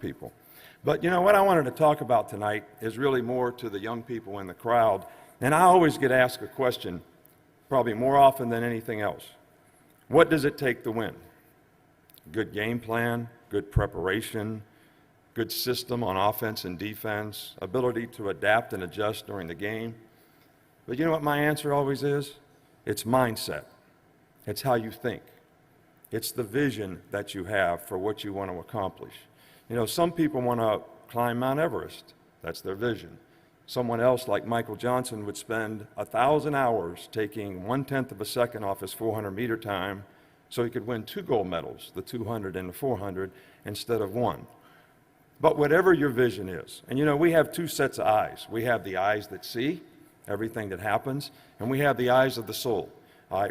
people. But you know what I wanted to talk about tonight is really more to the young people in the crowd. And I always get asked a question, probably more often than anything else. What does it take to win? Good game plan, good preparation, good system on offense and defense, ability to adapt and adjust during the game. But you know what my answer always is? It's mindset. It's how you think. It's the vision that you have for what you want to accomplish. You know, some people want to climb Mount Everest. That's their vision. Someone else, like Michael Johnson, would spend 1,000 hours taking 1/10 of a second off his 400-meter time so he could win 2 gold medals, the 200 and the 400, instead of 1. But whatever your vision is, and you know, we have 2 sets of eyes. We have the eyes that see everything that happens, and we have the eyes of the soul,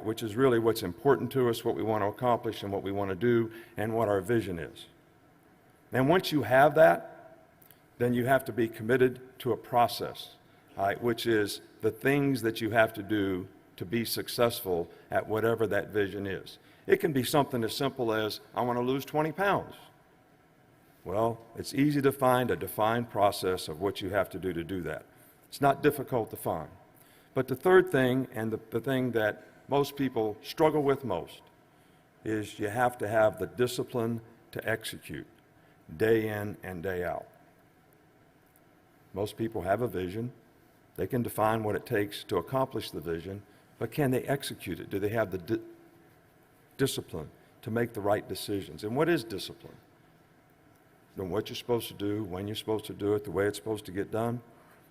which is really what's important to us, what we want to accomplish and what we want to do, and what our vision is. And once you have that, then you have to be committed to a process, which is the things that you have to do to be successful at whatever that vision is. It can be something as simple as, I want to lose 20 pounds. Well, it's easy to find a defined process of what you have to do that. It's not difficult to find. But the third thing, and the thing that most people struggle with most, is you have to have the discipline to execute, day in and day out. Most people have a vision. They can define what it takes to accomplish the vision, but can they execute it? Do they have the discipline to make the right decisions? And what is discipline? And what you're supposed to do, when you're supposed to do it, the way it's supposed to get done.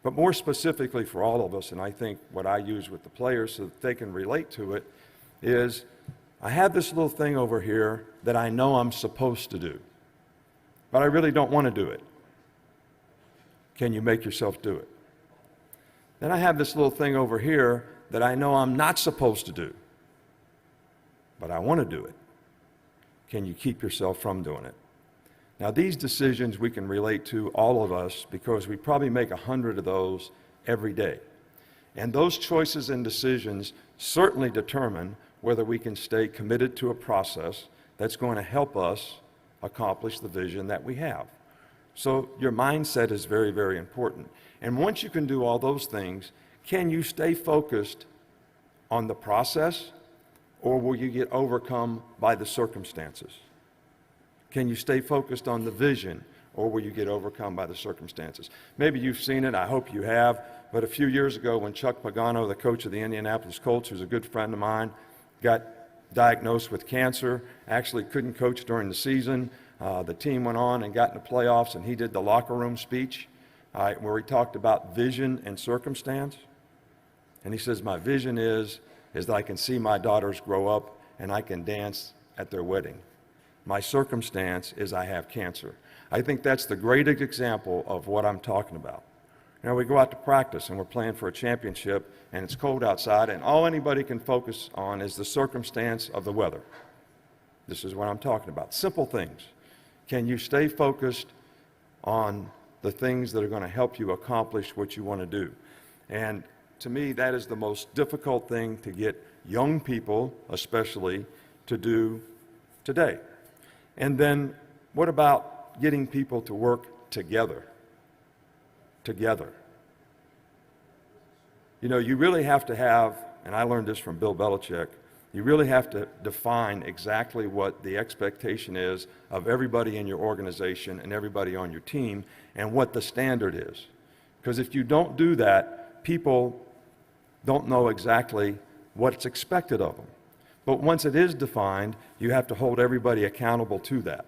But more specifically for all of us, and I think what I use with the players so that they can relate to it, is I have this little thing over here that I know I'm supposed to do, but I really don't want to do it. Can you make yourself do it? Then I have this little thing over here that I know I'm not supposed to do, but I want to do it. Can you keep yourself from doing it? Now, these decisions we can relate to, all of us, because we probably make 100 of those every day. And those choices and decisions certainly determine whether we can stay committed to a process that's going to help us accomplish the vision that we have. So your mindset is very, very important. And once you can do all those things, can you stay focused on the process, or will you get overcome by the circumstances? Can you stay focused on the vision, or will you get overcome by the circumstances? Maybe you've seen it, I hope you have, but a few years ago when Chuck Pagano, the coach of the Indianapolis Colts, who's a good friend of mine, got diagnosed with cancer, actually couldn't coach during the season. The team went on and got in the playoffs, and he did the locker room speech where he talked about vision and circumstance. And he says, my vision is that I can see my daughters grow up and I can dance at their wedding. My circumstance is I have cancer. I think that's the greatest example of what I'm talking about. You know, we go out to practice and we're playing for a championship and it's cold outside and all anybody can focus on is the circumstance of the weather. This is what I'm talking about. Simple things. Can you stay focused on the things that are going to help you accomplish what you want to do? And to me, that is the most difficult thing to get young people, especially, to do today. And then what about getting people to work together? Together. You know, you really have to have, and I learned this from Bill Belichick, you really have to define exactly what the expectation is of everybody in your organization and everybody on your team and what the standard is. Because if you don't do that, people don't know exactly what's expected of them. But once it is defined, you have to hold everybody accountable to that.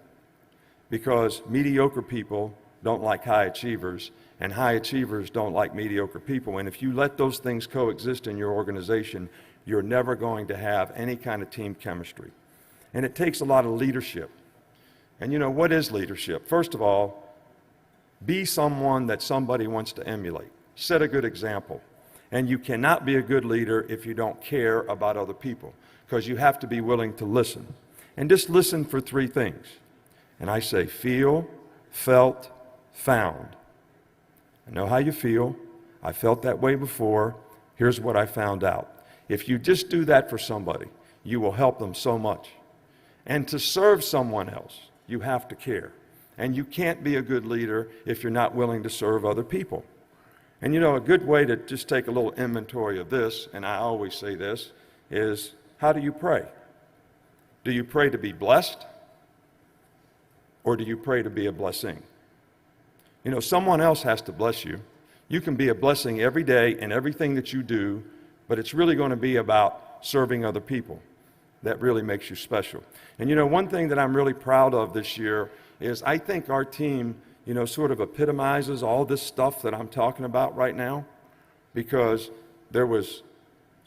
Because mediocre people don't like high achievers, and high achievers don't like mediocre people. And if you let those things coexist in your organization, you're never going to have any kind of team chemistry. And it takes a lot of leadership. And you know, what is leadership? First of all, be someone that somebody wants to emulate. Set a good example. And you cannot be a good leader if you don't care about other people, because you have to be willing to listen. And just listen for 3 things. And I say feel, felt, found. I know how you feel. I felt that way before. Here's what I found out. If you just do that for somebody, you will help them so much. And to serve someone else, you have to care. And you can't be a good leader if you're not willing to serve other people. And a good way to just take a little inventory of this, and I always say this, is how do you pray? Do you pray to be blessed? Or do you pray to be a blessing? Someone else has to bless you. You can be a blessing every day in everything that you do, but it's really going to be about serving other people. That really makes you special. And one thing that I'm really proud of this year is I think our team, sort of epitomizes all this stuff that I'm talking about right now, because there was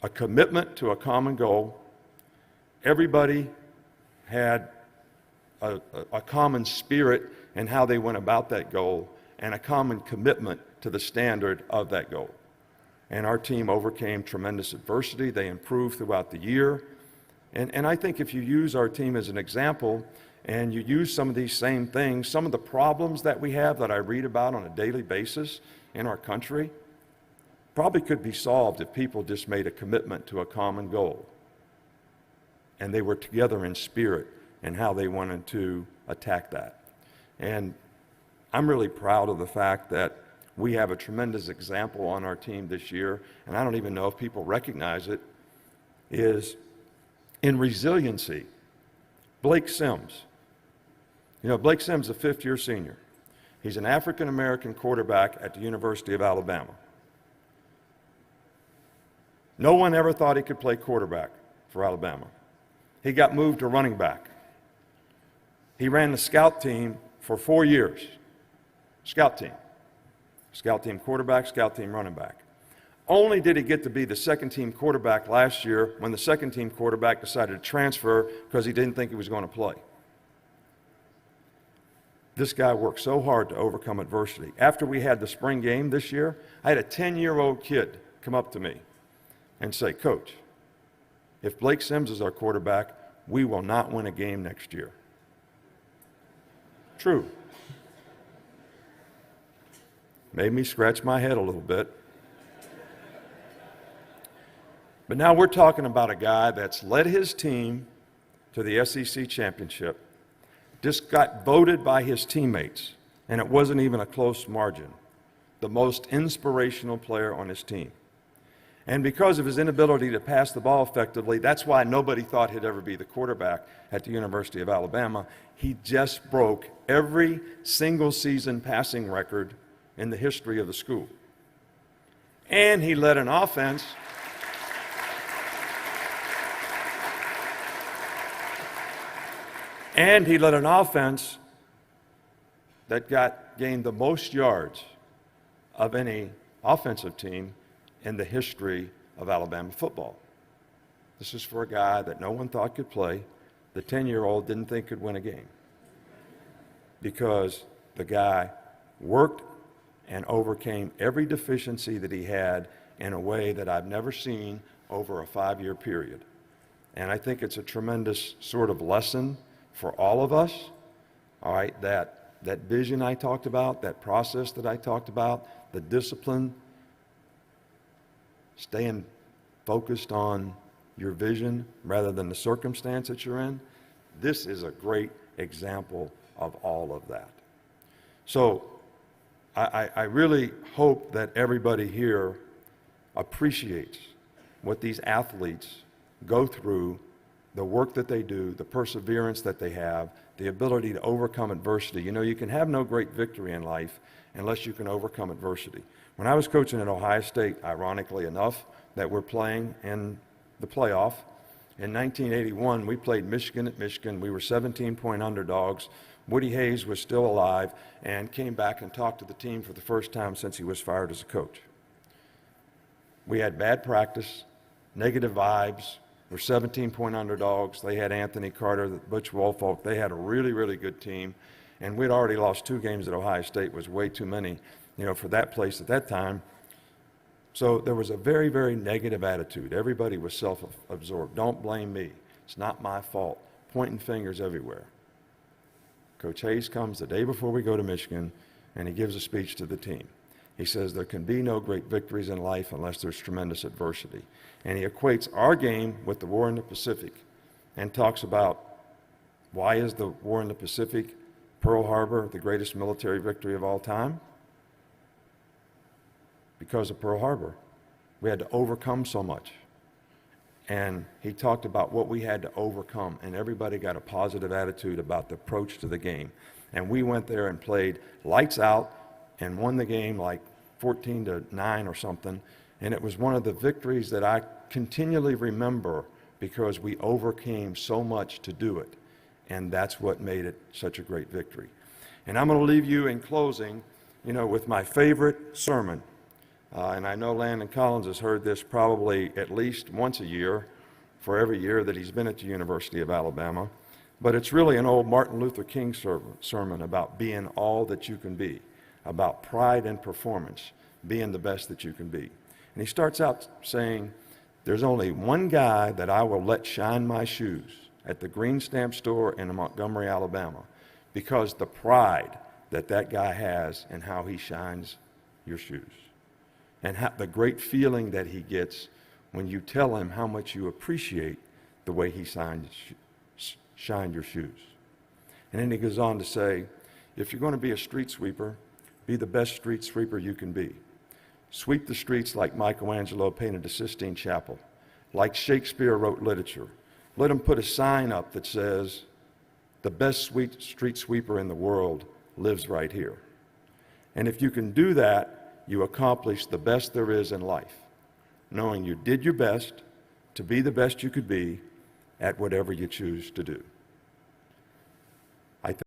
a commitment to a common goal. Everybody had a common spirit in how they went about that goal, and a common commitment to the standard of that goal. And our team overcame tremendous adversity. They improved throughout the year. And I think if you use our team as an example, and you use some of these same things, some of the problems that we have that I read about on a daily basis in our country probably could be solved if people just made a commitment to a common goal. And they were together in spirit in how they wanted to attack that. And I'm really proud of the fact that we have a tremendous example on our team this year, and I don't even know if people recognize it, is in resiliency. Blake Sims. Blake Sims is a fifth-year senior. He's an African-American quarterback at the University of Alabama. No one ever thought he could play quarterback for Alabama. He got moved to running back. He ran the scout team for 4 years. Scout team. Scout team quarterback, scout team running back. Only did he get to be the second team quarterback last year when the second team quarterback decided to transfer because he didn't think he was going to play. This guy worked so hard to overcome adversity. After we had the spring game this year, I had a 10-year-old kid come up to me and say, "Coach, if Blake Sims is our quarterback, we will not win a game next year." True. Made me scratch my head a little bit. But now we're talking about a guy that's led his team to the SEC championship, just got voted by his teammates, and it wasn't even a close margin, the most inspirational player on his team. And because of his inability to pass the ball effectively, that's why nobody thought he'd ever be the quarterback at the University of Alabama. He just broke every single season passing record in the history of the school. And he led an offense that gained the most yards of any offensive team in the history of Alabama football. This is for a guy that no one thought could play. The 10-year-old didn't think could win a game because the guy worked and overcame every deficiency that he had in a way that I've never seen over a 5-year period. And I think it's a tremendous sort of lesson for all of us, all right, that vision I talked about, that process that I talked about, the discipline, staying focused on your vision rather than the circumstance that you're in. This is a great example of all of that. So I really hope that everybody here appreciates what these athletes go through, the work that they do, the perseverance that they have, the ability to overcome adversity. You can have no great victory in life unless you can overcome adversity. When I was coaching at Ohio State, ironically enough, that we're playing in the playoff, in 1981, we played Michigan at Michigan. We were 17-point underdogs. Woody Hayes was still alive and came back and talked to the team for the first time since he was fired as a coach. We had bad practice, negative vibes. We're 17-point underdogs. They had Anthony Carter, Butch Woolfolk. They had a really, really good team. And we'd already lost 2 games at Ohio State. It was way too many, for that place at that time. So there was a very, very negative attitude. Everybody was self-absorbed. Don't blame me. It's not my fault. Pointing fingers everywhere. Coach Hayes comes the day before we go to Michigan, and he gives a speech to the team. He says there can be no great victories in life unless there's tremendous adversity. And he equates our game with the war in the Pacific and talks about why is the war in the Pacific Pearl Harbor the greatest military victory of all time? Because of Pearl Harbor. We had to overcome so much. And he talked about what we had to overcome, and everybody got a positive attitude about the approach to the game. And we went there and played lights out and won the game like 14-9 or something. And it was one of the victories that I continually remember because we overcame so much to do it. And that's what made it such a great victory. And I'm going to leave you in closing, with my favorite sermon. And I know Landon Collins has heard this probably at least once a year for every year that he's been at the University of Alabama. But it's really an old Martin Luther King sermon about being all that you can be, about pride and performance, being the best that you can be. And he starts out saying, there's only one guy that I will let shine my shoes at the green stamp store in Montgomery, Alabama, because the pride that guy has and how he shines your shoes. And the great feeling that he gets when you tell him how much you appreciate the way he shined your shoes. And then he goes on to say, if you're going to be a street sweeper, be the best street sweeper you can be. Sweep the streets like Michelangelo painted the Sistine Chapel, like Shakespeare wrote literature. Let him put a sign up that says, the best street sweeper in the world lives right here. And if you can do that, you accomplish the best there is in life, knowing you did your best to be the best you could be at whatever you choose to do.